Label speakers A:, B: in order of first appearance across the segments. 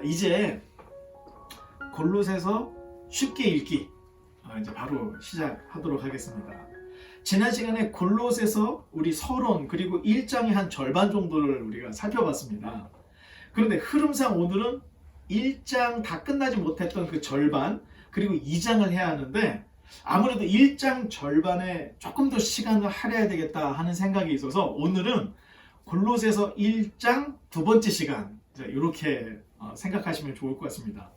A: 이제 골로새서 쉽게 읽기 이제 바로 시작하도록 하겠습니다. 지난 시간에 골로새서 우리 서론 그리고 1장의 한 절반 정도를 우리가 살펴봤습니다. 그런데 흐름상 오늘은 1장 다 끝나지 못했던 그 절반 그리고 2장을 해야 하는데 아무래도 1장 절반에 조금 더 시간을 할애해야 되겠다 하는 생각이 있어서 오늘은 골로새서 1장 두 번째 시간 이렇게 생각하시면 좋을 것 같습니다.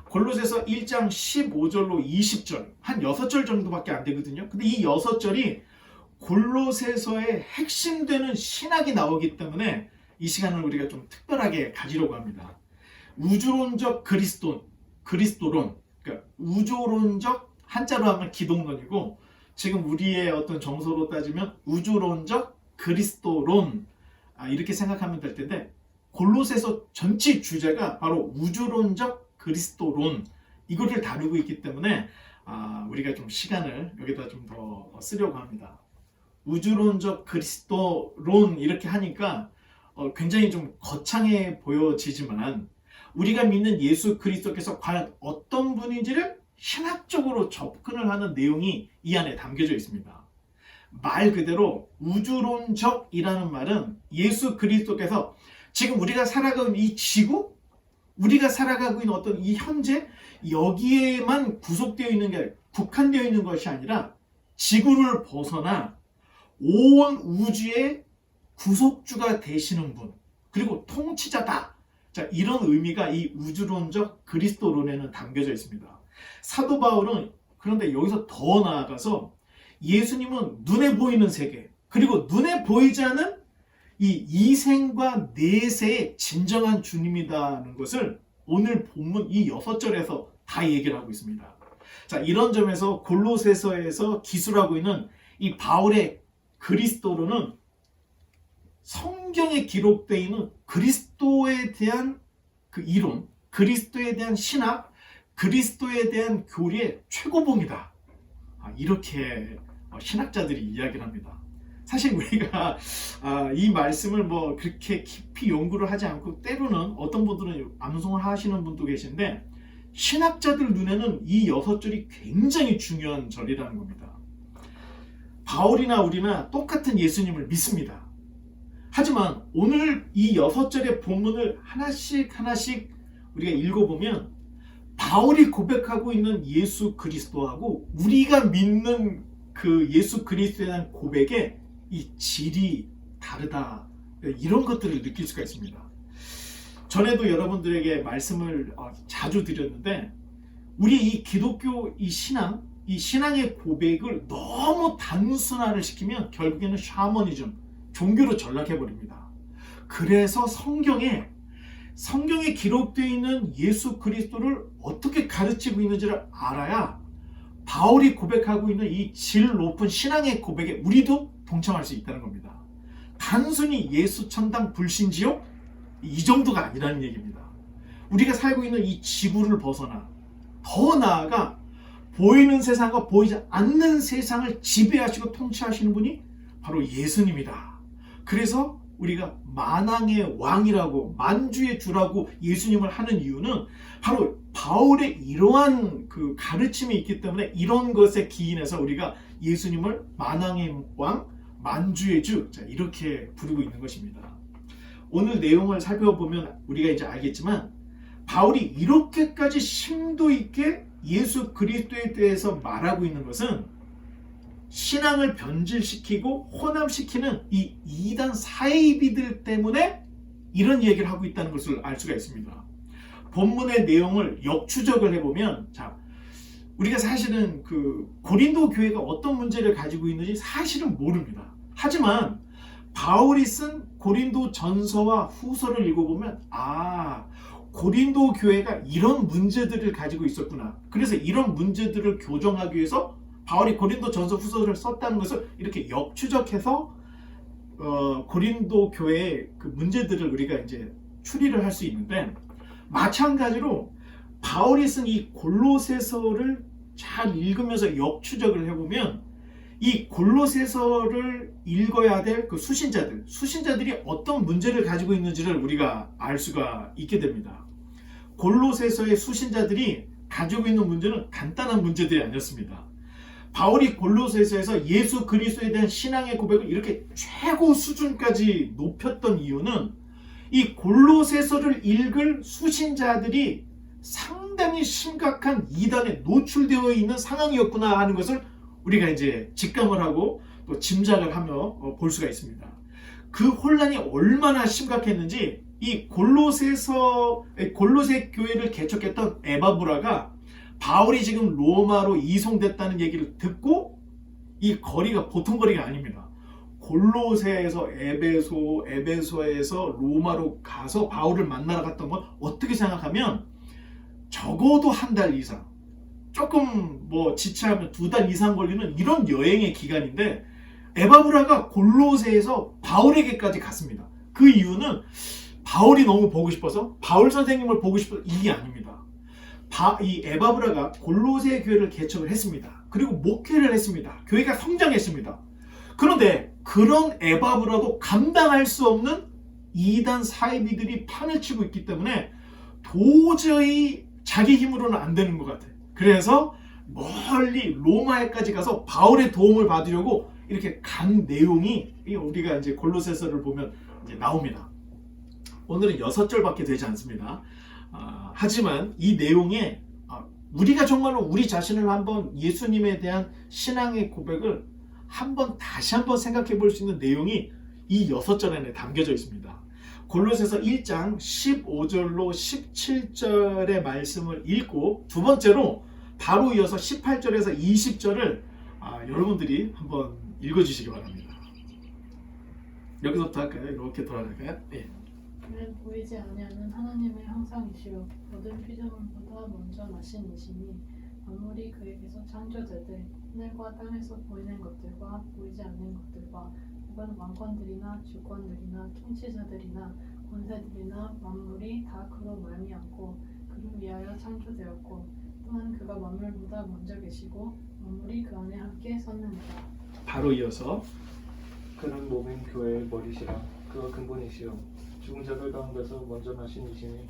A: 골로새서 1장 15절로 20절 한 6절 정도밖에 안 되거든요. 근데 이 6절이 골로새서의 핵심 되는 신학이 나오기 때문에 이 시간을 우리가 좀 특별하게 가지려고 합니다. 우주론적 그리스도론, 그러니까 우주론적 한자로 하면 기독론이고 지금 우리의 어떤 정서로 따지면 우주론적 그리스도론 이렇게 생각하면 될 텐데 골로새서 전체 주제가 바로 우주론적 그리스도론 이거를 다루고 있기 때문에 우리가 좀 시간을 여기다 좀 더 쓰려고 합니다. 우주론적 그리스도론 이렇게 하니까 굉장히 좀 거창해 보여지지만 우리가 믿는 예수 그리스도께서 과연 어떤 분인지를 신학적으로 접근을 하는 내용이 이 안에 담겨져 있습니다. 말 그대로 우주론적이라는 말은 예수 그리스도께서 지금 우리가 살아가고 있는 이 지구, 우리가 살아가고 있는 어떤 이 현재 여기에만 구속되어 있는 게 국한되어 있는 것이 아니라 지구를 벗어나 온 우주의 구속주가 되시는 분 그리고 통치자다. 자, 이런 의미가 이 우주론적 그리스도론에는 담겨져 있습니다. 사도 바울은 그런데 여기서 더 나아가서 예수님은 눈에 보이는 세계 그리고 눈에 보이지 않은 이 이생과 내세의 진정한 주님이라는 것을 오늘 본문 이 6절에서 다 얘기를 하고 있습니다. 자, 이런 점에서 골로새서에서 기술하고 있는 이 바울의 그리스도론은 성경에 기록되어 있는 그리스도에 대한 그 이론, 그리스도에 대한 신학, 그리스도에 대한 교리의 최고봉이다. 이렇게 신학자들이 이야기를 합니다. 사실 우리가 이 말씀을 뭐 그렇게 깊이 연구를 하지 않고 때로는 어떤 분들은 암송을 하시는 분도 계신데 신학자들 눈에는 이 6절이 굉장히 중요한 절이라는 겁니다. 바울이나 우리나 똑같은 예수님을 믿습니다. 하지만 오늘 이 6절의 본문을 하나씩 우리가 읽어보면 바울이 고백하고 있는 예수 그리스도하고 우리가 믿는 그 예수 그리스도에 대한 고백의 이 질이 다르다. 이런 것들을 느낄 수가 있습니다. 전에도 여러분들에게 말씀을 자주 드렸는데 우리 이 기독교 이 신앙의 고백을 너무 단순화를 시키면 결국에는 샤머니즘, 종교로 전락해버립니다. 그래서 성경에 기록되어 있는 예수 그리스도를 어떻게 가르치고 있는지를 알아야 바울이 고백하고 있는 이 질 높은 신앙의 고백에 우리도 동참할 수 있다는 겁니다. 단순히 예수 천당 불신지옥 이 정도가 아니라는 얘기입니다. 우리가 살고 있는 이 지구를 벗어나 더 나아가 보이는 세상과 보이지 않는 세상을 지배하시고 통치하시는 분이 바로 예수님이다. 그래서 우리가 만왕의 왕이라고 만주의 주라고 예수님을 하는 이유는 바로 바울의 이러한 그 가르침이 있기 때문에 이런 것에 기인해서 우리가 예수님을 만왕의 왕, 만주의 주 이렇게 부르고 있는 것입니다. 오늘 내용을 살펴보면 우리가 이제 알겠지만 바울이 이렇게까지 심도 있게 예수 그리스도에 대해서 말하고 있는 것은 신앙을 변질시키고 혼합시키는 이 이단 사이비들 때문에 이런 얘기를 하고 있다는 것을 알 수가 있습니다. 본문의 내용을 역추적을 해보면 우리가 사실은 그 고린도 교회가 어떤 문제를 가지고 있는지 사실은 모릅니다. 하지만 바울이 쓴 고린도 전서와 후서를 읽어보면 고린도 교회가 이런 문제들을 가지고 있었구나. 그래서 이런 문제들을 교정하기 위해서 바울이 고린도 전서 후서를 썼다는 것을 이렇게 역추적해서 고린도 교회의 그 문제들을 우리가 이제 추리를 할 수 있는데 마찬가지로 바울이 쓴 이 골로새서를 잘 읽으면서 역추적을 해보면 이 골로새서를 읽어야 될 그 수신자들이 어떤 문제를 가지고 있는지를 우리가 알 수가 있게 됩니다. 골로새서의 수신자들이 가지고 있는 문제는 간단한 문제들이 아니었습니다. 바울이 골로새서에서 예수 그리스도에 대한 신앙의 고백을 이렇게 최고 수준까지 높였던 이유는 이 골로새서를 읽을 수신자들이 상당히 심각한 이단에 노출되어 있는 상황이었구나 하는 것을 우리가 이제 직감을 하고 또 짐작을 하며 볼 수가 있습니다. 그 혼란이 얼마나 심각했는지 이 골로새 교회를 개척했던 에바브라가 바울이 지금 로마로 이송됐다는 얘기를 듣고 이 거리가 보통 거리가 아닙니다. 골로새에서 에베소에서 로마로 가서 바울을 만나러 갔던 건 어떻게 생각하면 적어도 한 달 이상, 조금 뭐 지체하면 2달 이상 걸리는 이런 여행의 기간인데 에바브라가 골로새에서 바울에게까지 갔습니다. 그 이유는 바울이 너무 보고 싶어서, 바울 선생님을 보고 싶어서 이게 아닙니다. 이 에바브라가 골로새 교회를 개척을 했습니다. 그리고 목회를 했습니다. 교회가 성장했습니다. 그런데 그런 에바브라도 감당할 수 없는 이단 사이비들이 판을 치고 있기 때문에 도저히 자기 힘으로는 안 되는 것 같아요. 그래서 멀리 로마에까지 가서 바울의 도움을 받으려고 이렇게 간 내용이 우리가 이제 골로새서를 보면 이제 나옵니다. 오늘은 6절밖에 되지 않습니다. 하지만 이 내용에 우리가 정말로 우리 자신을 한번 예수님에 대한 신앙의 고백을 다시 한번 생각해 볼 수 있는 내용이 이 6절 안에 담겨져 있습니다. 골로새서 1장 15절로 17절의 말씀을 읽고 두 번째로 바로 이어서 18절에서 20절을 여러분들이 한번 읽어주시기 바랍니다. 여기서부터 할까요? 이렇게 돌아갈까요? 네.
B: 그는 보이지 아니하는 하나님의 형상이시요 모든 피조물보다 먼저 나신 이시니 만물이 그에게서 창조되되 하늘과 땅에서 보이는 것들과 보이지 않는 것들과 혹은 왕권들이나 주권들이나 통치자들이나 권세들이나 만물이 다 그로 말미암고 그를 위하여 창조되었고 또한 그가 만물보다 먼저 계시고 만물이 그 안에 함께 섰느니라.
A: 바로 이어서
C: 그는 몸인 교회의 머리시라. 그가 근본이시요 죽은 자들 가운데서 먼저 나신 이시니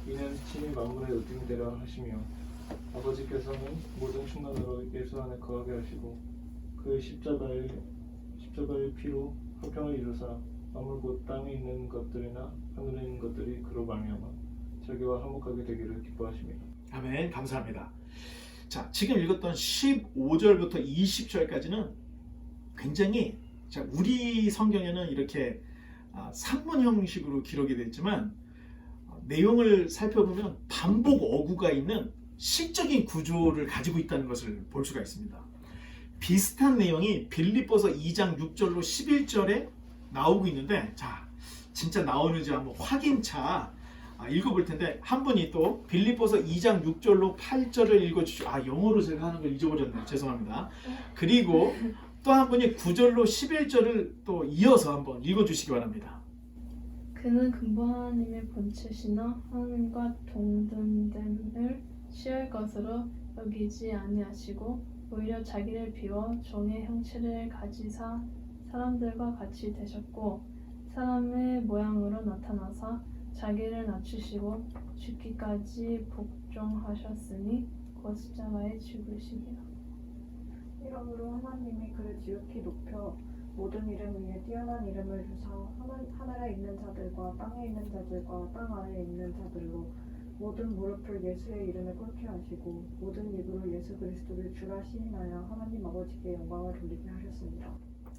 C: 이는 친히 만물의 으뜸되라 하시며 아버지께서는 모든 충만으로 예수 안에 거하게 하시고 그의 십자가의 피로 화평을 이루사 만물 곧 땅에 있는 것들이나 하늘에 있는 것들이 그로 말미암아 자기와 화목하게 되기를 기뻐하십니다.
A: 아멘. 감사합니다. 자, 지금 읽었던 15절부터 20절까지는 굉장히, 우리 성경에는 이렇게 산문 형식으로 기록이 되어 있지만 내용을 살펴보면 반복 어구가 있는 시적인 구조를 가지고 있다는 것을 볼 수가 있습니다. 비슷한 내용이 빌립보서 2장 6절로 11절에 나오고 있는데, 자, 진짜 나오는지 한번 확인차 읽어볼 텐데, 한 분이 또 빌립보서 2장 6절로 8절을 읽어주시죠. 영어로 제가 하는 걸 잊어버렸네요. 죄송합니다. 그리고 또 한 분이 9절로 11절을 또 이어서 한번 읽어주시기 바랍니다.
D: 그는 근본 하나님의 본체시나 하나님과 동등됨을 취할 것으로 여기지 아니하시고 오히려 자기를 비워 종의 형체를 가지사 사람들과 같이 되셨고 사람의 모양으로 나타나사 자기를 낮추시고 죽기까지 복종하셨으니 곧 십자가에 죽으시니라.
E: 이러므로 하나님이 그를 지극히 높여 모든 이름 위에 뛰어난 이름을 주사 하늘에 있는 자들과 땅에 있는 자들과 땅 아래에 있는 자들로 모든 무릎을 예수의 이름에 꿇게 하시고 모든 입으로 예수 그리스도를 주라 시인하여 하나님 아버지께 영광을 돌리게 하셨습니다.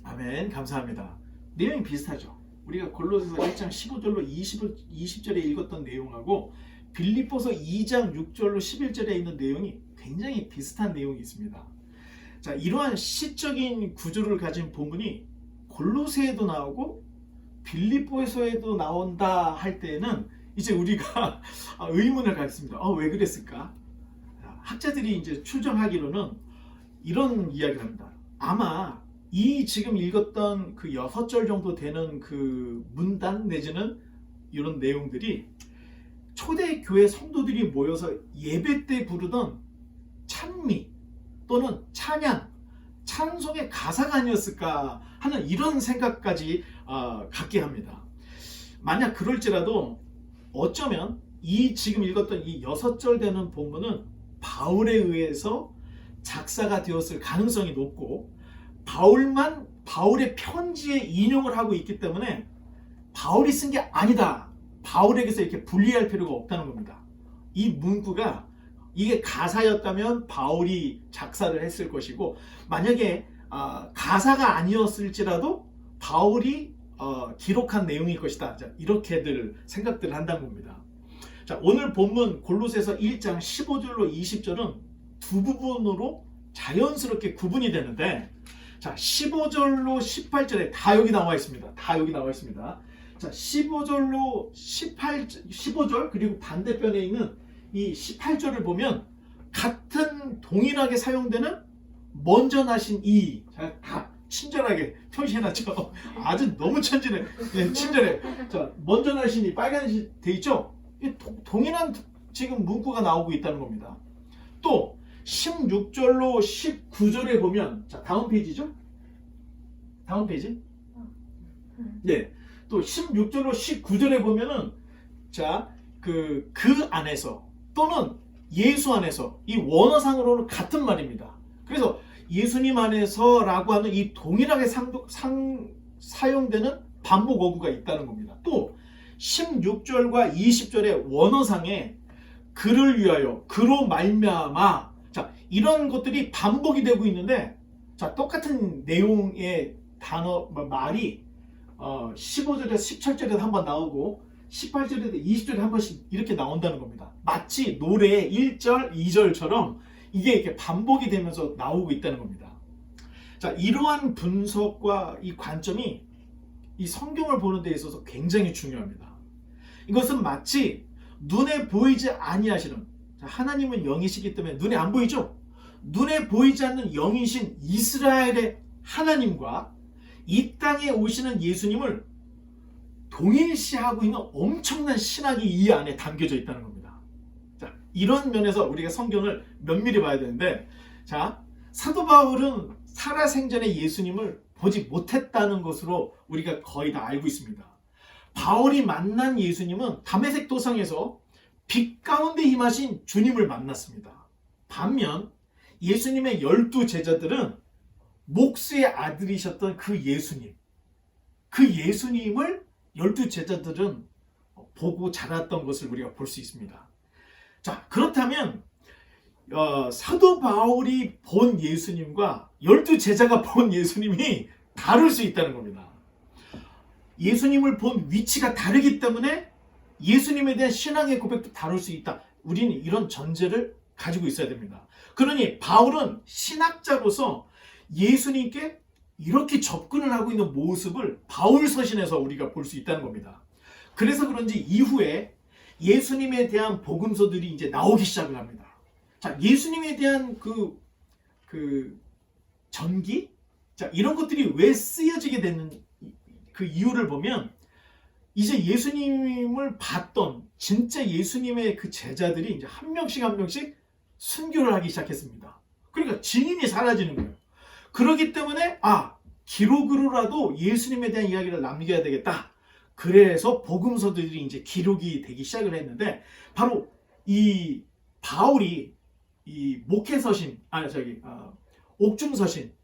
A: 아멘. 감사합니다. 내용이 비슷하죠. 우리가 골로새서 1장 15절로 20절에 읽었던 내용하고 빌립보서 2장 6절로 11절에 있는 내용이 굉장히 비슷한 내용이 있습니다. 자, 이러한 시적인 구조를 가진 본문이 골로새에도 나오고 빌립보에서에도 나온다 할 때는 이제 우리가 의문을 갖습니다. 왜 그랬을까? 학자들이 이제 추정하기로는 이런 이야기를 합니다. 아마 이 지금 읽었던 그 6절 정도 되는 그 문단 내지는 이런 내용들이 초대교회 성도들이 모여서 예배 때 부르던 찬미 또는 찬양, 찬송의 가사가 아니었을까 하는 이런 생각까지 갖게 합니다. 만약 그럴지라도 어쩌면 이 지금 읽었던 이 6절 되는 본문은 바울에 의해서 작사가 되었을 가능성이 높고 바울만 바울의 편지에 인용을 하고 있기 때문에 바울이 쓴 게 아니다. 바울에게서 이렇게 분리할 필요가 없다는 겁니다. 이 문구가 이게 가사였다면 바울이 작사를 했을 것이고 만약에 가사가 아니었을지라도 바울이 기록한 내용일 것이다. 자, 이렇게들 생각들을 한다는 겁니다. 자, 오늘 본문 골로새서 1장 15절로 20절은 두 부분으로 자연스럽게 구분이 되는데 자, 15절로 18절에 다 여기 나와 있습니다. 다 여기 나와 있습니다. 자, 15절로 15절 그리고 반대편에 있는 이 18절을 보면 같은 동일하게 사용되는 먼저 나신 이 다 친절하게 표시해놨죠. 아주 너무 천진해. 네, 친절해. 자, 먼저 나신 이 빨간색 돼 있죠. 이 동일한 지금 문구가 나오고 있다는 겁니다. 또 16절로 19절에 보면 자, 다음 페이지죠. 다음 페이지. 네. 또 16절로 19절에 보면은 자, 그 안에서 또는 예수 안에서 이 원어상으로는 같은 말입니다. 그래서 예수님 안에서라고 하는 이 동일하게 사용되는 반복 어구가 있다는 겁니다. 또 16절과 20절의 원어상에 그를 위하여 그로 말미암아 자, 이런 것들이 반복이 되고 있는데 자, 똑같은 내용의 단어 말이 15절에서 17절에도 한번 나오고 18절에도 20절에 한 번씩 이렇게 나온다는 겁니다. 마치 노래의 1절, 2절처럼 이게 이렇게 반복이 되면서 나오고 있다는 겁니다. 자, 이러한 분석과 이 관점이 이 성경을 보는 데 있어서 굉장히 중요합니다. 이것은 마치 눈에 보이지 아니하시는 하나님은 영이시기 때문에 눈에 안 보이죠? 눈에 보이지 않는 영이신 이스라엘의 하나님과 이 땅에 오시는 예수님을 동일시하고 있는 엄청난 신학이 이 안에 담겨져 있다는 겁니다. 자, 이런 면에서 우리가 성경을 면밀히 봐야 되는데 자, 사도 바울은 살아생전에 예수님을 보지 못했다는 것으로 우리가 거의 다 알고 있습니다. 바울이 만난 예수님은 다메섹 도상에서 빛 가운데 임하신 주님을 만났습니다. 반면 예수님의 12 제자들은 목수의 아들이셨던 그 예수님을 12 제자들은 보고 자랐던 것을 우리가 볼 수 있습니다. 자, 그렇다면 사도 바울이 본 예수님과 12 제자가 본 예수님이 다를 수 있다는 겁니다. 예수님을 본 위치가 다르기 때문에 예수님에 대한 신앙의 고백도 다를 수 있다. 우리는 이런 전제를 가지고 있어야 됩니다. 그러니 바울은 신학자로서 예수님께 이렇게 접근을 하고 있는 모습을 바울 서신에서 우리가 볼 수 있다는 겁니다. 그래서 그런지 이후에 예수님에 대한 복음서들이 이제 나오기 시작을 합니다. 자, 예수님에 대한 그 전기? 자, 이런 것들이 왜 쓰여지게 되는 그 이유를 보면 이제 예수님을 봤던 진짜 예수님의 그 제자들이 이제 한 명씩 순교를 하기 시작했습니다. 그러니까 증인이 사라지는 거예요. 그렇기 때문에 기록으로라도 예수님에 대한 이야기를 남겨야 되겠다. 그래서 복음서들이 이제 기록이 되기 시작을 했는데 바로 이 바울이 이 목회서신 옥중서신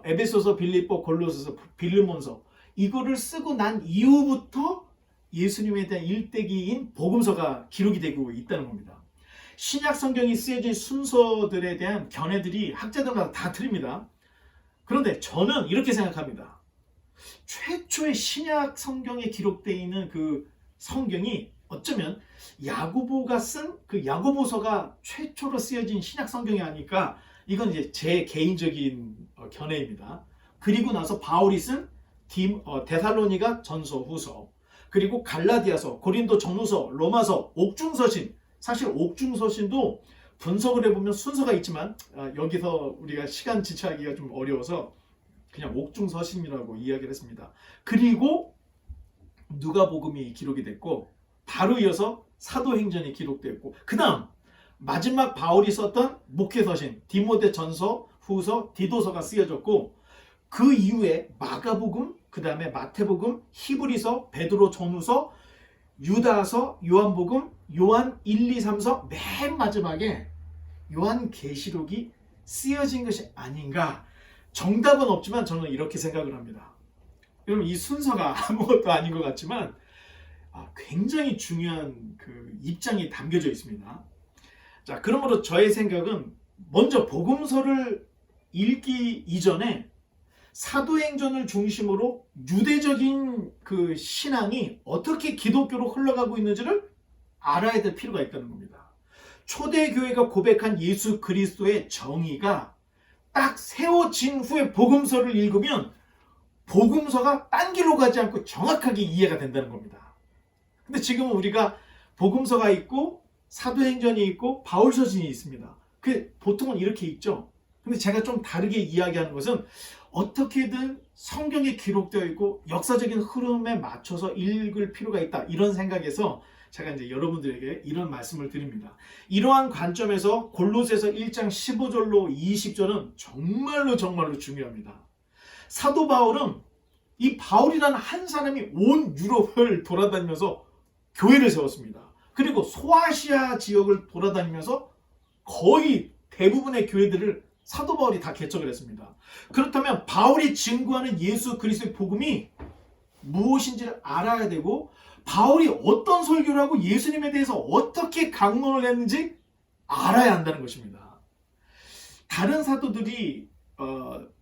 A: 에베소서, 빌립보, 골로새서, 빌레몬서 이거를 쓰고 난 이후부터 예수님에 대한 일대기인 복음서가 기록이 되고 있다는 겁니다. 신약 성경이 쓰여진 순서들에 대한 견해들이 학자들마다 다 틀립니다. 그런데 저는 이렇게 생각합니다. 최초의 신약 성경에 기록되어 있는 그 성경이 어쩌면 야고보가 쓴 그 야고보서가 최초로 쓰여진 신약 성경이 아닐까. 이건 이제 제 개인적인 견해입니다. 그리고 나서 바울이 쓴 데살로니가 전서, 후서, 그리고 갈라디아서, 고린도 전후서, 로마서, 옥중서신. 사실 옥중서신도 분석을 해보면 순서가 있지만 여기서 우리가 시간 지체하기가 좀 어려워서 그냥 옥중서신이라고 이야기를 했습니다. 그리고 누가복음이 기록이 됐고 바로 이어서 사도행전이 기록됐고 그 다음 마지막 바울이 썼던 목회서신 디모데 전서, 후서, 디도서가 쓰여졌고 그 이후에 마가복음, 그 다음에 마태복음, 히브리서, 베드로 전후서, 유다서, 요한복음, 요한 1, 2, 3서 맨 마지막에 요한계시록이 쓰여진 것이 아닌가. 정답은 없지만 저는 이렇게 생각을 합니다. 여러분, 이 순서가 아무것도 아닌 것 같지만 굉장히 중요한 그 입장이 담겨져 있습니다. 자, 그러므로 저의 생각은 먼저 복음서를 읽기 이전에 사도행전을 중심으로 유대적인 그 신앙이 어떻게 기독교로 흘러가고 있는지를 알아야 될 필요가 있다는 겁니다. 초대교회가 고백한 예수 그리스도의 정의가 딱 세워진 후에 복음서를 읽으면 복음서가 딴 길로 가지 않고 정확하게 이해가 된다는 겁니다. 근데 지금은 우리가 복음서가 있고 사도행전이 있고 바울서신이 있습니다. 보통은 이렇게 있죠. 근데 제가 좀 다르게 이야기하는 것은 어떻게든 성경에 기록되어 있고 역사적인 흐름에 맞춰서 읽을 필요가 있다, 이런 생각에서 제가 이제 여러분들에게 이런 말씀을 드립니다. 이러한 관점에서 골로새서 1장 15절로 20절은 정말로 중요합니다. 사도 바울은 이 바울이라는 한 사람이 온 유럽을 돌아다니면서 교회를 세웠습니다. 그리고 소아시아 지역을 돌아다니면서 거의 대부분의 교회들을 사도 바울이 다 개척을 했습니다. 그렇다면 바울이 증거하는 예수 그리스도의 복음이 무엇인지를 알아야 되고, 바울이 어떤 설교를 하고 예수님에 대해서 어떻게 강론을 했는지 알아야 한다는 것입니다. 다른 사도들이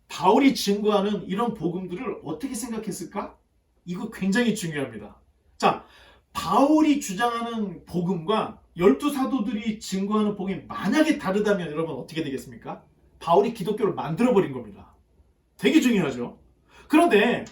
A: 바울이 증거하는 이런 복음들을 어떻게 생각했을까? 이거 굉장히 중요합니다. 자, 바울이 주장하는 복음과 12사도들이 증거하는 복음이 만약에 다르다면 여러분 어떻게 되겠습니까? 바울이 기독교를 만들어버린 겁니다. 되게 중요하죠. 그런데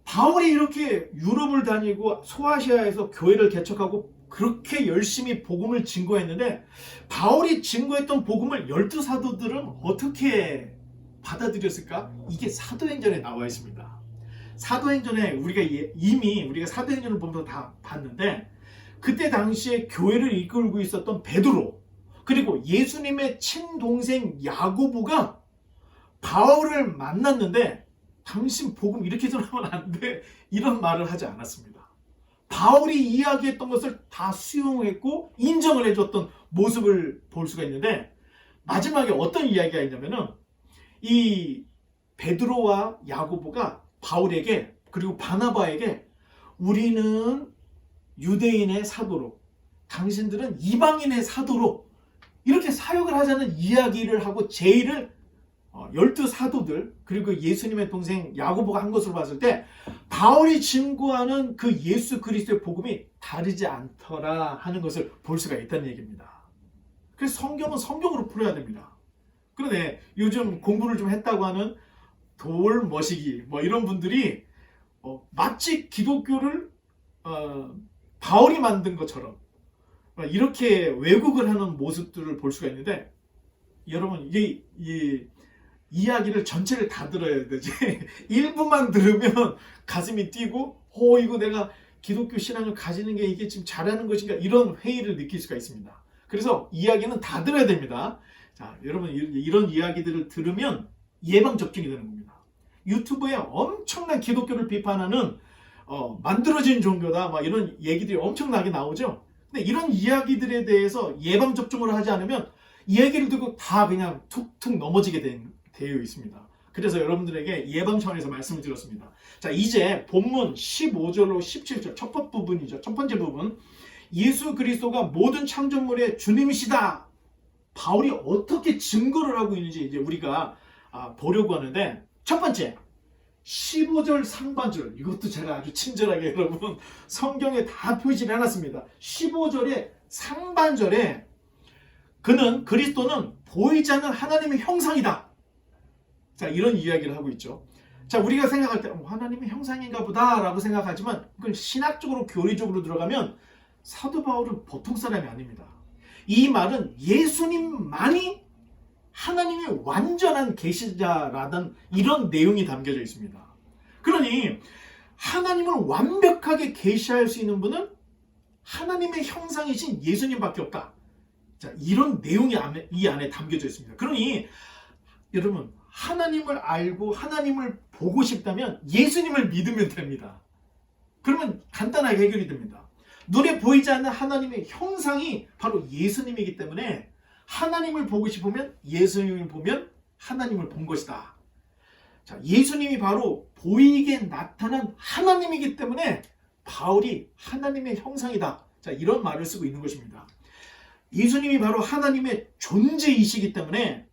A: 바울이 이렇게 유럽을 다니고 소아시아에서 교회를 개척하고 그렇게 열심히 복음을 증거했는데, 바울이 증거했던 복음을 12사도들은 어떻게 받아들였을까? 이게 사도행전에 나와 있습니다. 사도행전에 우리가 사도행전을 보면서 다 봤는데, 그때 당시에 교회를 이끌고 있었던 베드로, 그리고 예수님의 친동생 야고보가 바울을 만났는데 당신 복음 이렇게 전하면 안 돼, 이런 말을 하지 않았습니다. 바울이 이야기했던 것을 다 수용했고 인정을 해줬던 모습을 볼 수가 있는데, 마지막에 어떤 이야기가 있냐면은 이 베드로와 야고보가 바울에게, 그리고 바나바에게 우리는 유대인의 사도로, 당신들은 이방인의 사도로 이렇게 사역을 하자는 이야기를 하고 제의를 12사도들 그리고 예수님의 동생 야고보가 한 것으로 봤을 때, 바울이 증거하는 그 예수 그리스도의 복음이 다르지 않더라 하는 것을 볼 수가 있다는 얘기입니다. 그래서 성경은 성경으로 풀어야 됩니다. 그런데 요즘 공부를 좀 했다고 하는 돌머시기 이런 분들이 마치 기독교를 바울이 만든 것처럼 이렇게 왜곡을 하는 모습들을 볼 수가 있는데, 여러분 이게 이 이야기를 전체를 다 들어야 되지 일부만 들으면 가슴이 뛰고 이거 내가 기독교 신앙을 가지는 게 이게 지금 잘하는 것인가, 이런 회의를 느낄 수가 있습니다. 그래서 이야기는 다 들어야 됩니다. 자, 여러분 이런 이야기들을 들으면 예방접종이 되는 겁니다. 유튜브에 엄청난 기독교를 비판하는 만들어진 종교다 이런 얘기들이 엄청나게 나오죠. 근데 이런 이야기들에 대해서 예방접종을 하지 않으면 이 얘기를 듣고 다 그냥 툭툭 넘어지게 되어 있습니다. 그래서 여러분들에게 예방 차원에서 말씀을 드렸습니다. 자, 이제 본문 15절로 17절 첫 부분이죠. 첫 번째 부분, 예수 그리스도가 모든 창조물의 주님이시다. 바울이 어떻게 증거를 하고 있는지 이제 우리가 보려고 하는데, 첫 번째 15절 상반절, 이것도 제가 아주 친절하게 여러분 성경에 다 표시를 해놨습니다. 15절의 상반절에 그리스도는 보이지 않는 하나님의 형상이다. 자, 이런 이야기를 하고 있죠. 자, 우리가 생각할 때 하나님의 형상인가 보다 라고 생각하지만, 그걸 신학적으로 교리적으로 들어가면 사도 바울은 보통 사람이 아닙니다. 이 말은 예수님만이 하나님의 완전한 계시자라는 이런 내용이 담겨져 있습니다. 그러니 하나님을 완벽하게 계시할 수 있는 분은 하나님의 형상이신 예수님밖에 없다. 자, 이런 내용이 이 안에 담겨져 있습니다. 그러니 여러분, 하나님을 알고 하나님을 보고 싶다면 예수님을 믿으면 됩니다. 그러면 간단하게 해결이 됩니다. 눈에 보이지 않는 하나님의 형상이 바로 예수님이기 때문에 하나님을 보고 싶으면 예수님을 보면 하나님을 본 것이다. 자, 예수님이 바로 보이게 나타난 하나님이기 때문에 바울이 하나님의 형상이다. 자, 이런 말을 쓰고 있는 것입니다. 예수님이 바로 하나님의 존재이시기 때문에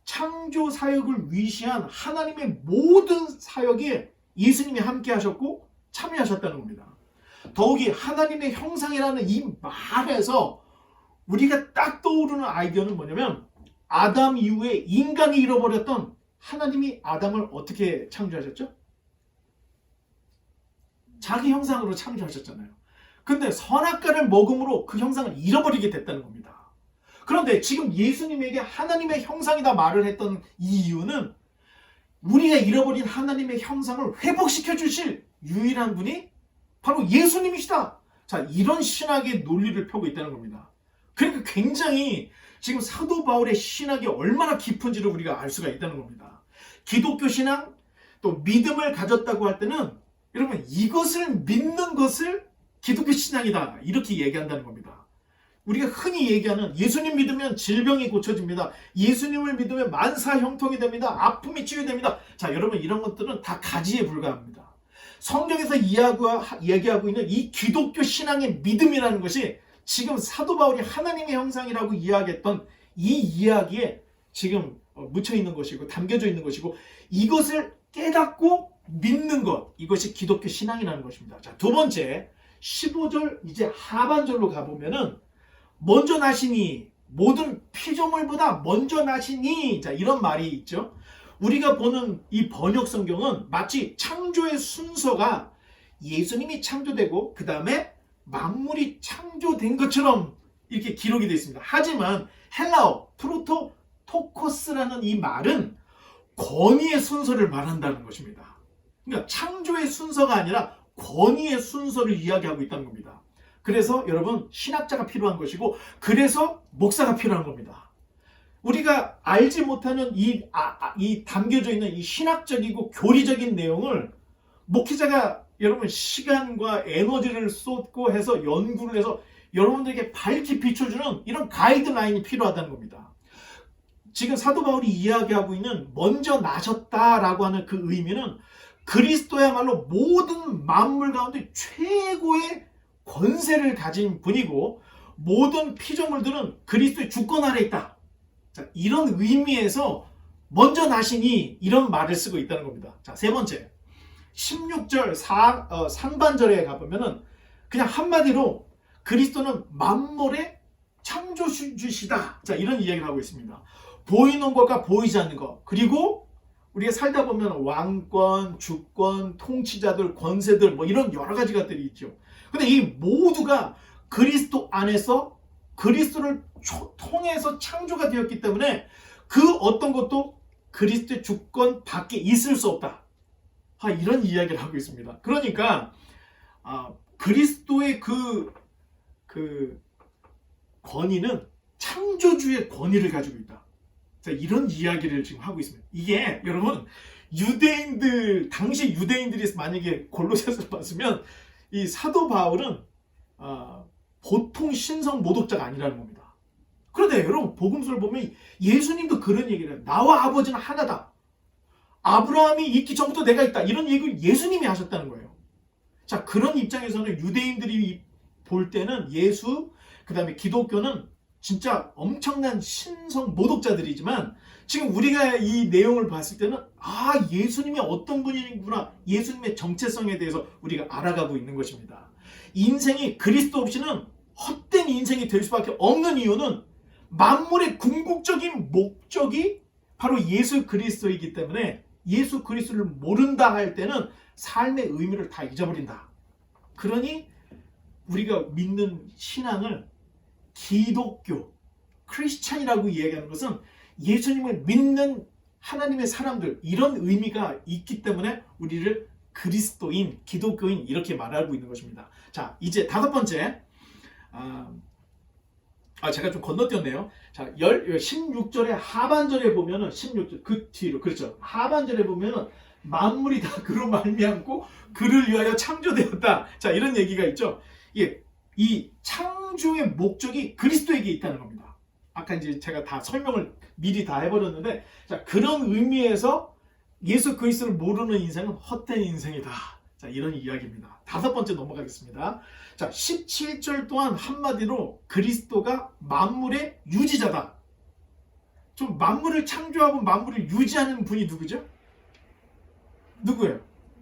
A: 창조 사역을 위시한 하나님의 모든 사역에 예수님이 함께 하셨고 참여하셨다는 겁니다. 더욱이 하나님의 형상이라는 이 말에서 우리가 딱 떠오르는 아이디어는 뭐냐면 아담 이후에 인간이 잃어버렸던 하나님이 아담을 어떻게 창조하셨죠? 자기 형상으로 창조하셨잖아요. 근데 선악과를 먹음으로 그 형상을 잃어버리게 됐다는 겁니다. 그런데 지금 예수님에게 하나님의 형상이다 말을 했던 이유는 우리가 잃어버린 하나님의 형상을 회복시켜 주실 유일한 분이 바로 예수님이시다. 자, 이런 신학의 논리를 펴고 있다는 겁니다. 그러니까 굉장히 지금 사도 바울의 신학이 얼마나 깊은지를 우리가 알 수가 있다는 겁니다. 기독교 신앙 또 믿음을 가졌다고 할 때는 여러분 이것을 믿는 것을 기독교 신앙이다 이렇게 얘기한다는 겁니다. 우리가 흔히 얘기하는 예수님 믿으면 질병이 고쳐집니다. 예수님을 믿으면 만사 형통이 됩니다. 아픔이 치유됩니다. 자, 여러분 이런 것들은 다 가지에 불과합니다. 성경에서 얘기하고 있는 이 기독교 신앙의 믿음이라는 것이 지금 사도 바울이 하나님의 형상이라고 이야기했던 이 이야기에 지금 묻혀 있는 것이고 담겨져 있는 것이고 이것을 깨닫고 믿는 것, 이것이 기독교 신앙이라는 것입니다. 자, 두 번째 15절 이제 하반절로 가보면은 먼저 나시니 모든 피조물보다 먼저 나시니 자 이런 말이 있죠. 우리가 보는 이 번역 성경은 마치 창조의 순서가 예수님이 창조되고 그 다음에 만물이 창조된 것처럼 이렇게 기록이 되어 있습니다. 하지만 헬라어 프로토토코스라는 이 말은 권위의 순서를 말한다는 것입니다. 그러니까 창조의 순서가 아니라 권위의 순서를 이야기하고 있다는 겁니다. 그래서 여러분 신학자가 필요한 것이고 그래서 목사가 필요한 겁니다. 우리가 알지 못하는 이 담겨져 있는 이 신학적이고 교리적인 내용을 목회자가 여러분 시간과 에너지를 쏟고 해서 연구를 해서 여러분들에게 밝히 비춰주는 이런 가이드라인이 필요하다는 겁니다. 지금 사도 바울이 이야기하고 있는 먼저 나셨다라고 하는 그 의미는 그리스도야말로 모든 만물 가운데 최고의 권세를 가진 분이고 모든 피조물들은 그리스도의 주권 아래 있다. 자, 이런 의미에서 먼저 나시니 이런 말을 쓰고 있다는 겁니다. 자, 세 번째 16절 상반절에 가보면은 그냥 한마디로 그리스도는 만물의 창조주시다. 자, 이런 이야기를 하고 있습니다. 보이는 것과 보이지 않는 것 그리고 우리가 살다 보면 왕권, 주권, 통치자들, 권세들 뭐 이런 여러 가지 것들이 있죠. 근데 이 모두가 그리스도 안에서 그리스도를 통해서 창조가 되었기 때문에 그 어떤 것도 그리스도의 주권 밖에 있을 수 없다. 이런 이야기를 하고 있습니다. 그러니까 그리스도의 그 권위는 창조주의 권위를 가지고 있다. 자, 이런 이야기를 지금 하고 있습니다. 이게 여러분 유대인들 당시 유대인들이 만약에 골로새서를 봤으면 이 사도 바울은 보통 신성 모독자가 아니라는 겁니다. 그런데 여러분 복음서를 보면 예수님도 그런 얘기를 해요. 나와 아버지는 하나다. 아브라함이 있기 전부터 내가 있다. 이런 얘기를 예수님이 하셨다는 거예요. 자, 그런 입장에서는 유대인들이 볼 때는 예수 그 다음에 기독교는 진짜 엄청난 신성 모독자들이지만 지금 우리가 이 내용을 봤을 때는 예수님이 어떤 분이구나 예수님의 정체성에 대해서 우리가 알아가고 있는 것입니다. 인생이 그리스도 없이는 헛된 인생이 될 수밖에 없는 이유는 만물의 궁극적인 목적이 바로 예수 그리스도이기 때문에 예수 그리스도를 모른다 할 때는 삶의 의미를 다 잊어버린다. 그러니 우리가 믿는 신앙을 기독교, 크리스찬이라고 이야기하는 것은 예수님을 믿는 하나님의 사람들 이런 의미가 있기 때문에 우리를 그리스도인, 기독교인 이렇게 말하고 있는 것입니다. 자, 이제 다섯 번째 제가 좀 건너뛰었네요. 자, 16절의 하반절에 보면은 16절 그 뒤로 그렇죠. 하반절에 보면은 만물이 다 그로 말미암고 그를 위하여 창조되었다. 자, 이런 얘기가 있죠. 이게 이 창조의 목적이 그리스도에게 있다는 겁니다. 아까 이제 제가 다 설명을 미리 다 해버렸는데, 자, 그런 의미에서 예수 그리스도를 모르는 인생은 헛된 인생이다. 자, 이런 이야기입니다. 5번째 넘어가겠습니다. 자, 17절 또한 한마디로 그리스도가 만물의 유지자다. 좀 만물을 창조하고 만물을 유지하는 분이 누구죠? 누구예요?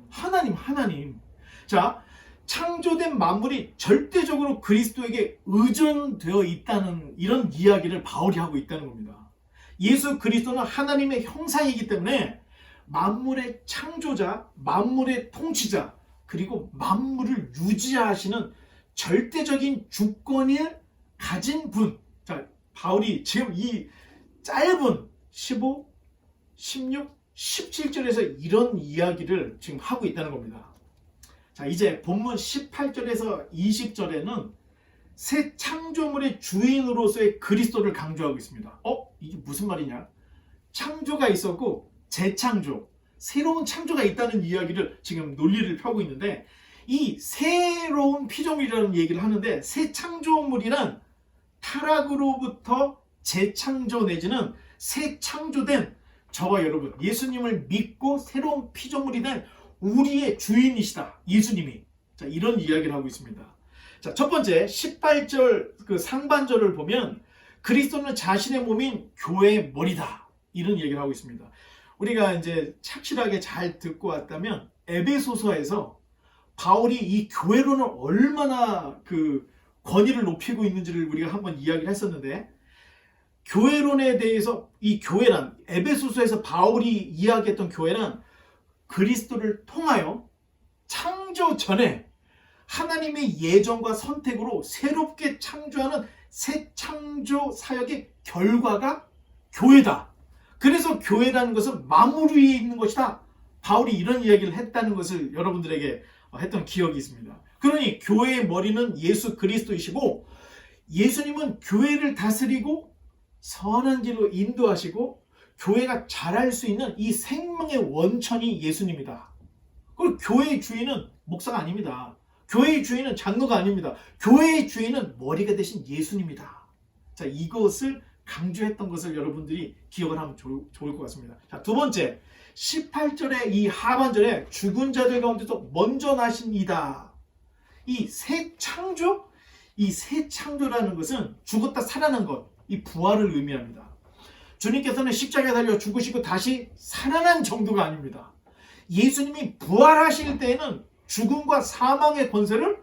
A: 하나님. 자, 창조된 만물이 절대적으로 그리스도에게 의존되어 있다는 이런 이야기를 바울이 하고 있다는 겁니다. 예수 그리스도는 하나님의 형상이기 때문에 만물의 창조자, 만물의 통치자, 그리고 만물을 유지하시는 절대적인 주권을 가진 분. 자, 바울이 지금 이 짧은 15, 16, 17절에서 이런 이야기를 지금 하고 있다는 겁니다. 자, 이제 본문 18절에서 20절에는 새 창조물의 주인으로서의 그리스도를 강조하고 있습니다. 이게 무슨 말이냐? 창조가 있었고 재창조, 새로운 창조가 있다는 이야기를 지금 논리를 펴고 있는데, 이 새로운 피조물이라는 얘기를 하는데, 새 창조물이란 타락으로부터 재창조 내지는 새 창조된 저와 여러분, 예수님을 믿고 새로운 피조물이 된 우리의 주인이시다. 예수님이. 자, 이런 이야기를 하고 있습니다. 자, 첫 번째 18절 그 상반절을 보면 그리스도는 자신의 몸인 교회의 머리다. 이런 얘기를 하고 있습니다. 우리가 이제 착실하게 잘 듣고 왔다면 에베소서에서 바울이 이 교회론을 얼마나 그 권위를 높이고 있는지를 우리가 한번 이야기를 했었는데, 교회론에 대해서 이 교회란, 에베소서에서 바울이 이야기했던 교회란 그리스도를 통하여 창조 전에 하나님의 예정과 선택으로 새롭게 창조하는 새 창조 사역의 결과가 교회다. 그래서 교회라는 것은 만물 위에 있는 것이다. 바울이 이런 이야기를 했다는 것을 여러분들에게 했던 기억이 있습니다. 그러니 교회의 머리는 예수 그리스도이시고, 예수님은 교회를 다스리고 선한 길로 인도하시고 교회가 자랄 수 있는 이 생명의 원천이 예수님이다. 그리고 교회의 주인은 목사가 아닙니다. 교회의 주인은 장로가 아닙니다. 교회의 주인은 머리가 되신 예수님이다. 자, 이것을 강조했던 것을 여러분들이 기억을 하면 좋을 것 같습니다. 자, 두 번째 18절의 이 하반절에 죽은 자들 가운데서 먼저 나신 이다. 이 새 창조? 이 새 창조라는 것은 죽었다 살아난 것, 이 부활을 의미합니다. 주님께서는 십자가에 달려 죽으시고 다시 살아난 정도가 아닙니다. 예수님이 부활하실 때에는 죽음과 사망의 권세를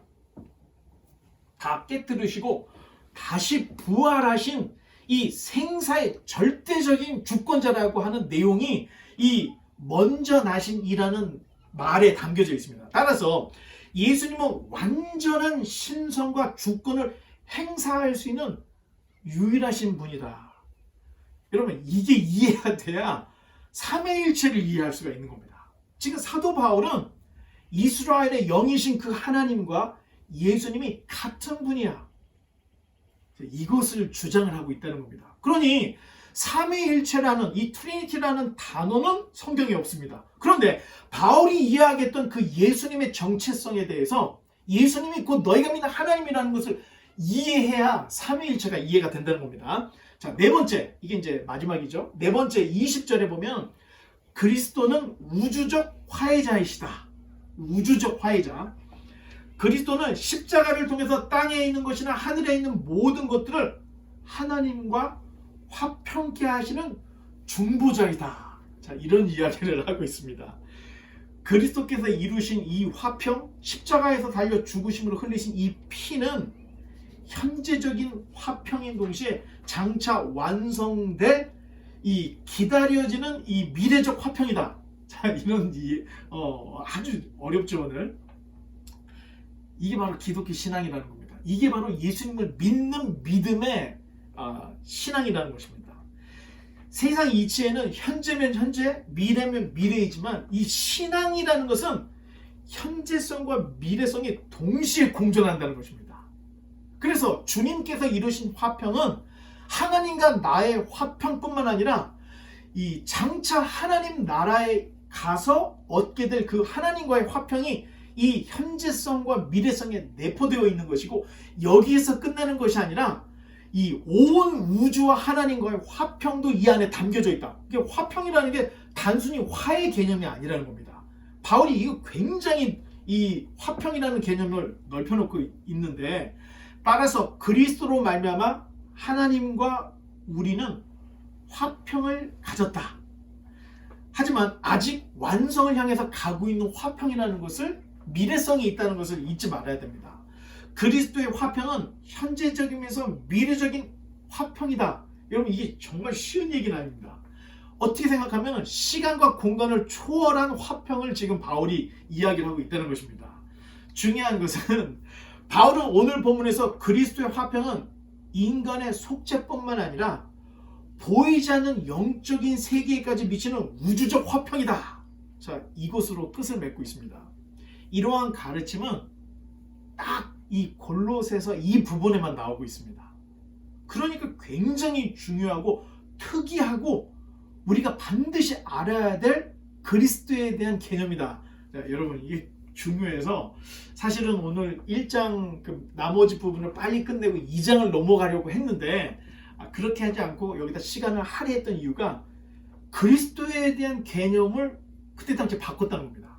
A: 다 깨뜨리시고 다시 부활하신 이 생사의 절대적인 주권자라고 하는 내용이 이 먼저 나신 이라는 말에 담겨져 있습니다. 따라서 예수님은 완전한 신성과 주권을 행사할 수 있는 유일하신 분이다. 여러분, 이게 이해가 돼야 삼위일체를 이해할 수가 있는 겁니다. 지금 사도 바울은 이스라엘의 영이신 그 하나님과 예수님이 같은 분이야. 이것을 주장을 하고 있다는 겁니다. 그러니 삼위일체라는 이 트리니티라는 단어는 성경에 없습니다. 그런데 바울이 이야기했던 그 예수님의 정체성에 대해서 예수님이 곧 너희가 믿는 하나님이라는 것을 이해해야 삼위일체가 이해가 된다는 겁니다. 자, 네 번째, 이게 이제 마지막이죠. 네 번째 20절에 보면 그리스도는 우주적 화해자이시다. 우주적 화해자. 그리스도는 십자가를 통해서 땅에 있는 것이나 하늘에 있는 모든 것들을 하나님과 화평케 하시는 중보자이다. 자, 이런 이야기를 하고 있습니다. 그리스도께서 이루신 이 화평, 십자가에서 달려 죽으심으로 흘리신 이 피는 현재적인 화평인 동시에 장차 완성될 이 기다려지는 이 미래적 화평이다. 자, 이런 아주 어렵죠 오늘. 이게 바로 기독교 신앙이라는 겁니다. 이게 바로 예수님을 믿는 믿음의 신앙이라는 것입니다. 세상 이치에는 현재면 현재, 미래면 미래이지만 이 신앙이라는 것은 현재성과 미래성이 동시에 공존한다는 것입니다. 그래서 주님께서 이루신 화평은 하나님과 나의 화평뿐만 아니라 이 장차 하나님 나라에 가서 얻게 될 그 하나님과의 화평이 이 현재성과 미래성에 내포되어 있는 것이고, 여기에서 끝나는 것이 아니라 이 온 우주와 하나님과의 화평도 이 안에 담겨져 있다. 이게 화평이라는 게 단순히 화의 개념이 아니라는 겁니다. 바울이 이거 굉장히 이 화평이라는 개념을 넓혀놓고 있는데, 따라서 그리스도로 말미암아 하나님과 우리는 화평을 가졌다. 하지만 아직 완성을 향해서 가고 있는 화평이라는 것을, 미래성이 있다는 것을 잊지 말아야 됩니다. 그리스도의 화평은 현재적이면서 미래적인 화평이다. 여러분, 이게 정말 쉬운 얘기는 아닙니다. 어떻게 생각하면 시간과 공간을 초월한 화평을 지금 바울이 이야기를 하고 있다는 것입니다. 중요한 것은 바울은 오늘 본문에서 그리스도의 화평은 인간의 속죄뿐만 아니라 보이지 않는 영적인 세계까지 미치는 우주적 화평이다. 자, 이것으로 끝을 맺고 있습니다. 이러한 가르침은 딱 이 골로새서 이 부분에만 나오고 있습니다. 그러니까 굉장히 중요하고 특이하고 우리가 반드시 알아야 될 그리스도에 대한 개념이다. 자, 여러분, 이게 중요해서 사실은 오늘 1장 그 나머지 부분을 빨리 끝내고 2장을 넘어가려고 했는데, 그렇게 하지 않고 여기다 시간을 할애했던 이유가 그리스도에 대한 개념을 그때 당시에 바꿨다는 겁니다.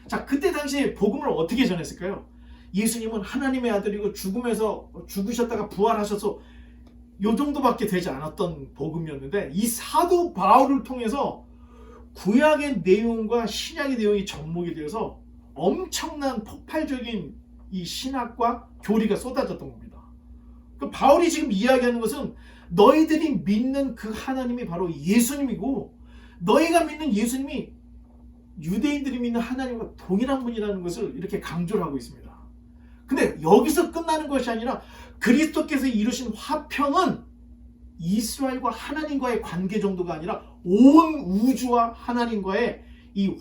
A: 자, 그때 당시에 복음을 어떻게 전했을까요? 예수님은 하나님의 아들이고 죽음에서 죽으셨다가 부활하셔서 요 정도밖에 되지 않았던 복음이었는데, 이 사도 바울을 통해서 구약의 내용과 신약의 내용이 접목이 되어서 엄청난 폭발적인 이 신학과 교리가 쏟아졌던 겁니다. 그 바울이 지금 이야기하는 것은 너희들이 믿는 그 하나님이 바로 예수님이고, 너희가 믿는 예수님이 유대인들이 믿는 하나님과 동일한 분이라는 것을 이렇게 강조를 하고 있습니다. 근데 여기서 끝나는 것이 아니라 그리스도께서 이루신 화평은 이스라엘과 하나님과의 관계 정도가 아니라 온 우주와 하나님과의 이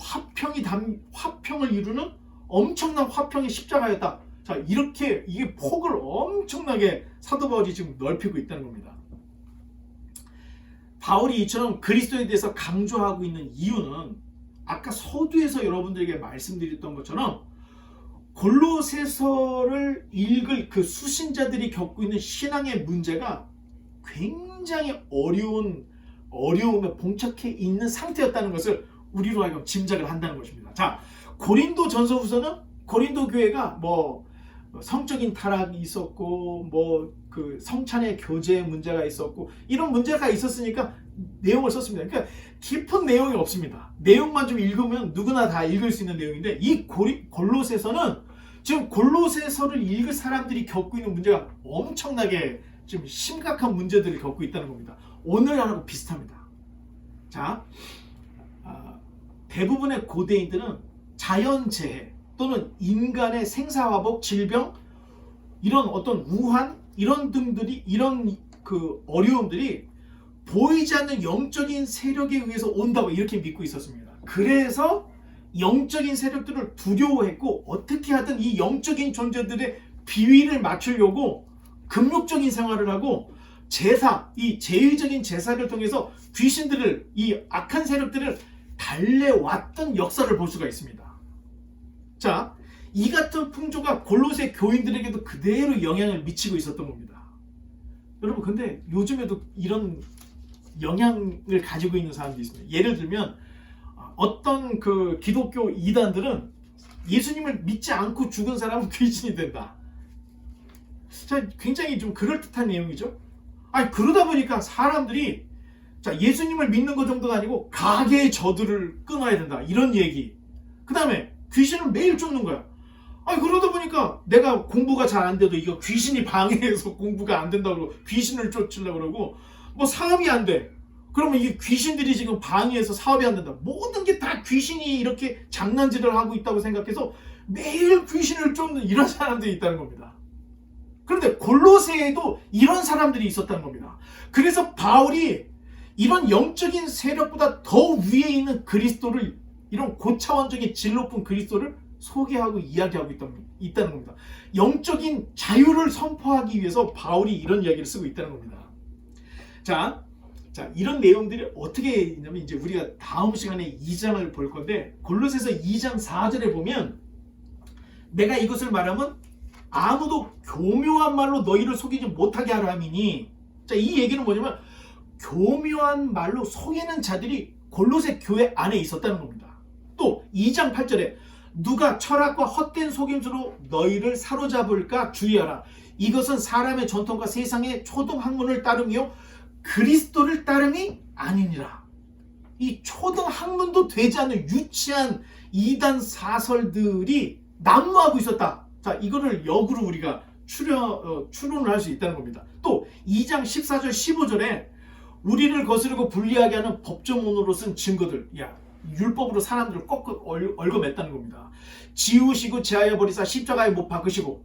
A: 화평을 이루는 엄청난 화평의 십자가였다. 자, 이렇게 이게 폭을 엄청나게 사도 바울이 지금 넓히고 있다는 겁니다. 바울이 이처럼 그리스도에 대해서 강조하고 있는 이유는 아까 서두에서 여러분들에게 말씀드렸던 것처럼 골로새서를 읽을 그 수신자들이 겪고 있는 신앙의 문제가 굉장히 어려움에 봉착해 있는 상태였다는 것을 우리로 하여금 짐작을 한다는 것입니다. 자, 고린도 전서후서는 고린도 교회가 뭐 성적인 타락이 있었고 뭐 그 성찬의 교제의 문제가 있었고 이런 문제가 있었으니까 내용을 썼습니다. 그러니까 깊은 내용이 없습니다. 내용만 좀 읽으면 누구나 다 읽을 수 있는 내용인데, 이 골로새서는 지금 골로새서를 읽을 사람들이 겪고 있는 문제가 엄청나게 지금 심각한 문제들을 겪고 있다는 겁니다. 오늘하고 비슷합니다. 자, 대부분의 고대인들은 자연재해 또는 인간의 생사화복, 질병, 이런 어떤 우환, 이런 등들이, 이런 그 어려움들이 보이지 않는 영적인 세력에 의해서 온다고 이렇게 믿고 있었습니다. 그래서 영적인 세력들을 두려워했고, 어떻게 하든 이 영적인 존재들의 비위를 맞추려고 금욕적인 생활을 하고 이 제의적인 제사를 통해서 귀신들을, 이 악한 세력들을 달래왔던 역사를 볼 수가 있습니다. 자, 이 같은 풍조가 골로새 교인들에게도 그대로 영향을 미치고 있었던 겁니다. 여러분, 근데 요즘에도 이런 영향을 가지고 있는 사람들이 있습니다. 예를 들면 어떤 그 기독교 이단들은 예수님을 믿지 않고 죽은 사람은 귀신이 된다. 자, 굉장히 좀 그럴듯한 내용이죠. 아니, 그러다 보니까 사람들이 자, 예수님을 믿는 것 정도가 아니고 가게의 저들을 끊어야 된다, 이런 얘기. 그 다음에 귀신을 매일 쫓는 거야. 아니, 그러다 보니까 내가 공부가 잘 안 돼도 이거 귀신이 방해해서 공부가 안 된다고 귀신을 쫓으려고 그러고, 뭐 사업이 안 돼. 그러면 이게 귀신들이 지금 방해해서 사업이 안 된다. 모든 게 다 귀신이 이렇게 장난질을 하고 있다고 생각해서 매일 귀신을 쫓는 이런 사람들이 있다는 겁니다. 그런데 골로새에도 이런 사람들이 있었다는 겁니다. 그래서 바울이 이런 영적인 세력보다 더 위에 있는 그리스도를, 이런 고차원적인 질 높은 그리스도를 소개하고 이야기하고 있다는 겁니다. 영적인 자유를 선포하기 위해서 바울이 이런 이야기를 쓰고 있다는 겁니다. 자, 이런 내용들이 어떻게 있냐면, 이제 우리가 다음 시간에 2장을 볼 건데, 골로새서 2장 4절에 보면 내가 이것을 말하면 아무도 교묘한 말로 너희를 속이지 못하게 하라 함이니. 자, 이 얘기는 뭐냐면 교묘한 말로 속이는 자들이 골로새 교회 안에 있었다는 겁니다. 또 2장 8절에 누가 철학과 헛된 속임수로 너희를 사로잡을까 주의하라. 이것은 사람의 전통과 세상의 초등학문을 따름이요 그리스도를 따름이 아니니라. 이 초등학문도 되지 않는 유치한 이단 사설들이 난무하고 있었다. 자, 이거를 역으로 우리가 추론을 할 수 있다는 겁니다. 또 2장 14절 15절에 우리를 거스르고 불리하게 하는 법조문으로 쓴 증거들, 율법으로 사람들을 꺾고 얽어맸다는 겁니다. 지우시고 제하여 버리사 십자가에 못 박으시고,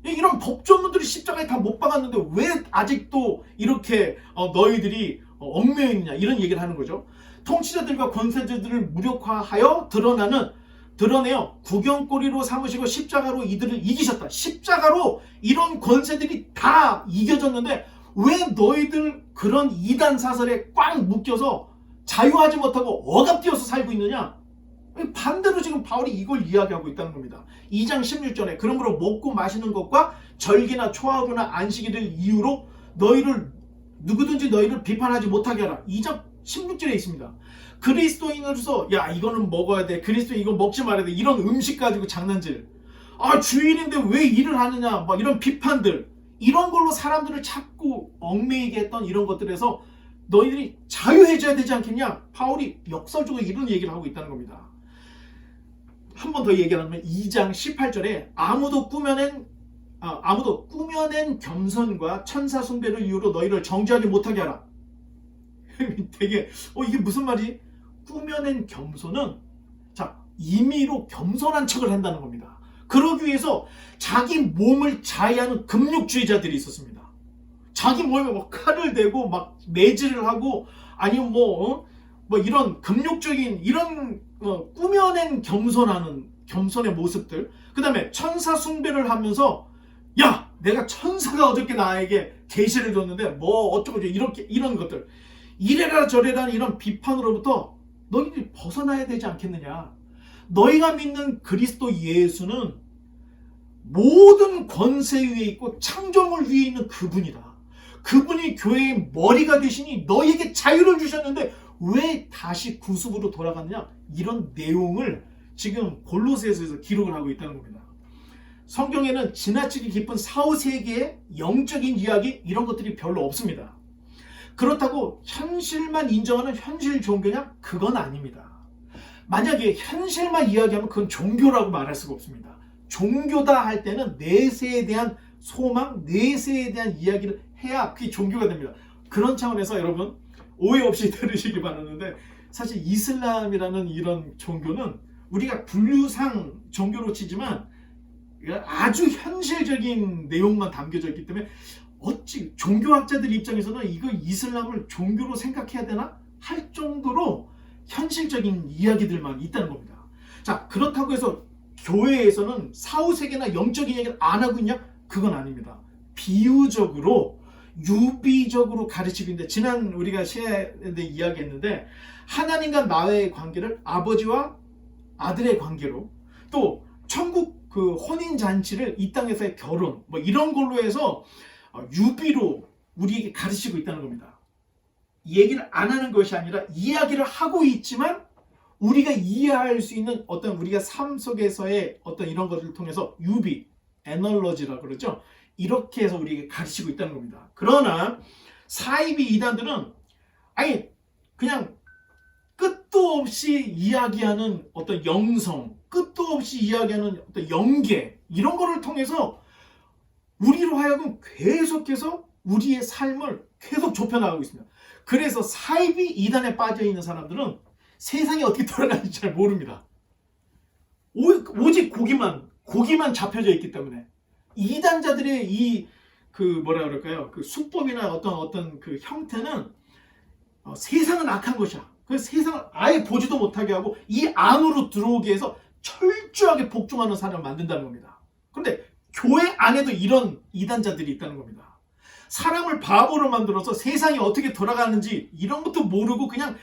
A: 이런 법조문들이 십자가에 다 못 박았는데 왜 아직도 이렇게 너희들이 얽매여 있느냐, 이런 얘기를 하는 거죠. 통치자들과 권세자들을 무력화하여 드러내어 구경거리로 삼으시고 십자가로 이들을 이기셨다. 십자가로 이런 권세들이 다 이겨졌는데 왜 너희들 그런 이단 사설에 꽉 묶여서 자유하지 못하고 억압되어서 살고 있느냐? 반대로 지금 바울이 이걸 이야기하고 있다는 겁니다. 2장 16절에 그러므로 먹고 마시는 것과 절기나 초하루나 안식일을 이유로 누구든지 너희를 비판하지 못하게 하라. 2장 16절에 있습니다. 그리스도인으로서 이거는 먹어야 돼, 그리스도인 이거 먹지 말아야 돼, 이런 음식 가지고 장난질, 주일인데 왜 일을 하느냐, 막 이런 비판들, 이런 걸로 사람들을 자꾸 얽매이게 했던 이런 것들에서 너희들이 자유해져야 되지 않겠냐? 바울이 역설적으로 이런 얘기를 하고 있다는 겁니다. 한 번 더 얘기하면 2장 18절에 아무도 꾸며낸 겸손과 천사 숭배를 이유로 너희를 정죄하지 못하게 하라. 되게 이게 무슨 말이지? 꾸며낸 겸손은 임의로 겸손한 척을 한다는 겁니다. 그러기 위해서 자기 몸을 자해하는 금욕주의자들이 있었습니다. 자기 몸에 막 칼을 대고 막 매질을 하고, 아니면 이런 금욕적인 이런 꾸며낸 겸손의 모습들. 그 다음에 천사 숭배를 하면서 내가 천사가 어저께 나에게 계시를 줬는데 뭐 어쩌고 이런 것들, 이래라 저래라 이런 비판으로부터 너희들이 벗어나야 되지 않겠느냐. 너희가 믿는 그리스도 예수는 모든 권세 위에 있고 창조물 위에 있는 그분이다. 그분이 교회의 머리가 되시니 너희에게 자유를 주셨는데 왜 다시 구습으로 돌아갔느냐, 이런 내용을 지금 골로새서에서 기록을 하고 있다는 겁니다. 성경에는 지나치게 깊은 사후세계의 영적인 이야기, 이런 것들이 별로 없습니다. 그렇다고 현실만 인정하는 현실 종교냐? 그건 아닙니다. 만약에 현실만 이야기하면 그건 종교라고 말할 수가 없습니다. 종교다 할 때는 내세에 대한 소망, 내세에 대한 이야기를 해야 그게 종교가 됩니다. 그런 차원에서 여러분 오해 없이 들으시기 바라는데, 사실 이슬람이라는 이런 종교는 우리가 분류상 종교로 치지만 아주 현실적인 내용만 담겨져 있기 때문에 어찌 종교학자들 입장에서는 이거 이슬람을 종교로 생각해야 되나 할 정도로 현실적인 이야기들만 있다는 겁니다. 자, 그렇다고 해서 교회에서는 사후세계나 영적인 얘기를 안 하고 있냐? 그건 아닙니다. 비유적으로, 유비적으로 가르치고 있는데, 지난 우리가 시간에 이야기했는데, 하나님과 나의 관계를 아버지와 아들의 관계로, 또 천국 그 혼인잔치를 이 땅에서의 결혼, 이런 걸로 해서 유비로 우리에게 가르치고 있다는 겁니다. 이 얘기를 안 하는 것이 아니라 이야기를 하고 있지만 우리가 이해할 수 있는 어떤 우리가 삶 속에서의 어떤 이런 것들을 통해서 유비, 애널러지라고 그러죠. 이렇게 해서 우리에게 가르치고 있다는 겁니다. 그러나 사이비 이단들은 그냥 끝도 없이 이야기하는 어떤 영성, 끝도 없이 이야기하는 어떤 영계, 이런 거를 통해서 우리로 하여금 계속해서 우리의 삶을 계속 좁혀나가고 있습니다. 그래서 사이비 이단에 빠져있는 사람들은 세상이 어떻게 돌아가는지 잘 모릅니다. 오직 고기만 잡혀져 있기 때문에 이단자들의 그 수법이나 어떤 그 형태는 세상은 악한 것이야. 그래서 세상을 아예 보지도 못하게 하고 이 안으로 들어오게 해서 철저하게 복종하는 사람을 만든다는 겁니다. 그런데 교회 안에도 이런 이단자들이 있다는 겁니다. 사람을 바보로 만들어서 세상이 어떻게 돌아가는지 이런 것도 모르고 그냥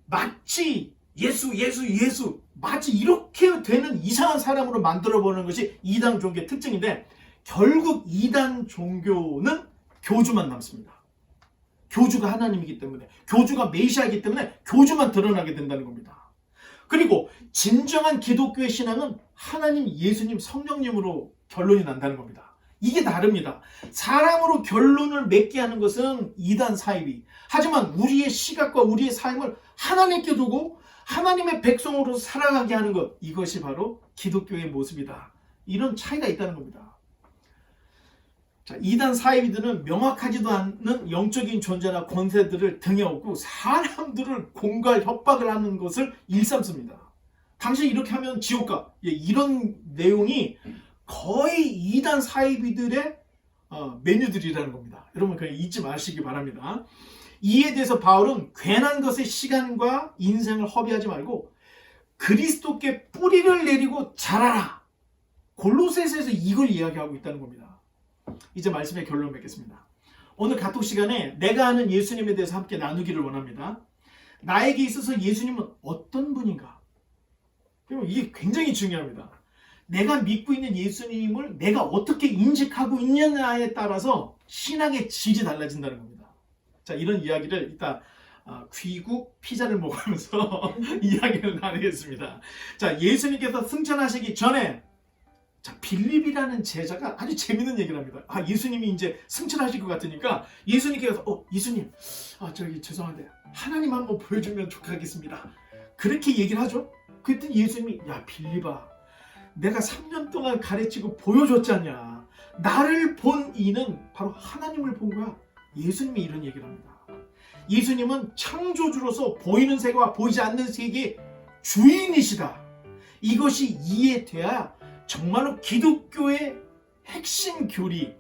A: 마치 예수 마치 이렇게 되는 이상한 사람으로 만들어보는 것이 이단 종교의 특징인데, 결국 이단 종교는 교주만 남습니다. 교주가 하나님이기 때문에, 교주가 메시아이기 때문에 교주만 드러나게 된다는 겁니다. 그리고 진정한 기독교의 신앙은 하나님, 예수님, 성령님으로 결론이 난다는 겁니다. 이게 다릅니다. 사람으로 결론을 맺게 하는 것은 이단 사이비. 하지만 우리의 시각과 우리의 삶을 하나님께 두고 하나님의 백성으로 살아가게 하는 것, 이것이 바로 기독교의 모습이다. 이런 차이가 있다는 겁니다. 자, 이단 사이비들은 명확하지도 않는 영적인 존재나 권세들을 등에 업고 사람들을 공갈 협박을 하는 것을 일삼습니다. 당신 이렇게 하면 지옥 가. 이런 내용이 거의 이단 사이비들의 메뉴들이라는 겁니다. 여러분 그냥 잊지 마시기 바랍니다. 이에 대해서 바울은 괜한 것에 시간과 인생을 허비하지 말고 그리스도께 뿌리를 내리고 자라라. 골로새서에서 이걸 이야기하고 있다는 겁니다. 이제 말씀의 결론 맺겠습니다. 오늘 카톡 시간에 내가 아는 예수님에 대해서 함께 나누기를 원합니다. 나에게 있어서 예수님은 어떤 분인가? 이게 굉장히 중요합니다. 내가 믿고 있는 예수님을 내가 어떻게 인식하고 있느냐에 따라서 신앙의 질이 달라진다는 겁니다. 자, 이런 이야기를 이따 귀국 피자를 먹으면서 이야기를 나누겠습니다. 자, 예수님께서 승천하시기 전에 자, 빌립이라는 제자가 아주 재밌는 얘기를 합니다. 예수님이 이제 승천하실 것 같으니까 예수님께서 예수님, 저기 죄송한데 하나님 한번 보여주면 좋겠습니다. 그렇게 얘기를 하죠. 그랬더니 예수님이 야 빌립아, 내가 3년 동안 가르치고 보여줬잖냐. 나를 본 이는 바로 하나님을 본 거야. 예수님이 이런 얘기를 합니다. 예수님은 창조주로서 보이는 세계와 보이지 않는 세계의 주인이시다. 이것이 이해돼야 정말로 기독교의 핵심 교리,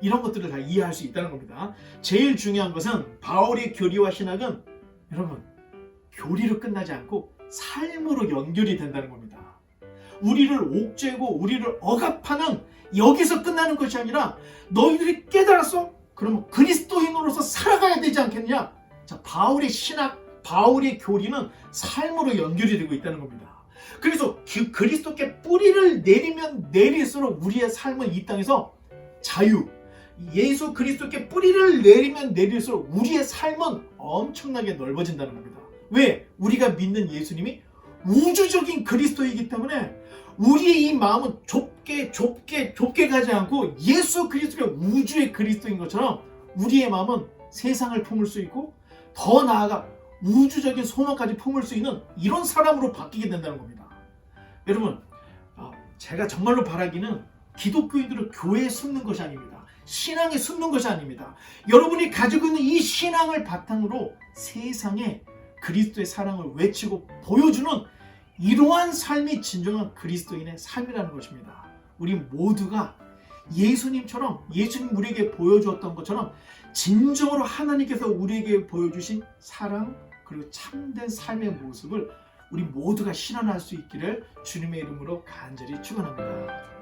A: 이런 것들을 다 이해할 수 있다는 겁니다. 제일 중요한 것은 바울의 교리와 신학은 여러분 교리로 끝나지 않고 삶으로 연결이 된다는 겁니다. 우리를 옥죄고 우리를 억압하는 여기서 끝나는 것이 아니라 너희들이 깨달았어? 그러면 그리스도인으로서 살아가야 되지 않겠냐? 자, 바울의 신학, 바울의 교리는 삶으로 연결이 되고 있다는 겁니다. 그래서 그리스도께 뿌리를 내리면 내릴수록 우리의 삶은 이 땅에서 자유, 예수 그리스도께 뿌리를 내리면 내릴수록 우리의 삶은 엄청나게 넓어진다는 겁니다. 왜? 우리가 믿는 예수님이 우주적인 그리스도이기 때문에 우리의 이 마음은 좁게 가지 않고 예수 그리스도가 우주의 그리스도인 것처럼 우리의 마음은 세상을 품을 수 있고 더 나아가 우주적인 소망까지 품을 수 있는 이런 사람으로 바뀌게 된다는 겁니다. 여러분, 제가 정말로 바라기는 기독교인들은 교회에 숨는 것이 아닙니다. 신앙에 숨는 것이 아닙니다. 여러분이 가지고 있는 이 신앙을 바탕으로 세상에 그리스도의 사랑을 외치고 보여주는 이러한 삶이 진정한 그리스도인의 삶이라는 것입니다. 우리 모두가 예수님처럼, 예수님 우리에게 보여주었던 것처럼 진정으로 하나님께서 우리에게 보여주신 사랑 그리고 참된 삶의 모습을 우리 모두가 실현할 수 있기를 주님의 이름으로 간절히 축원합니다.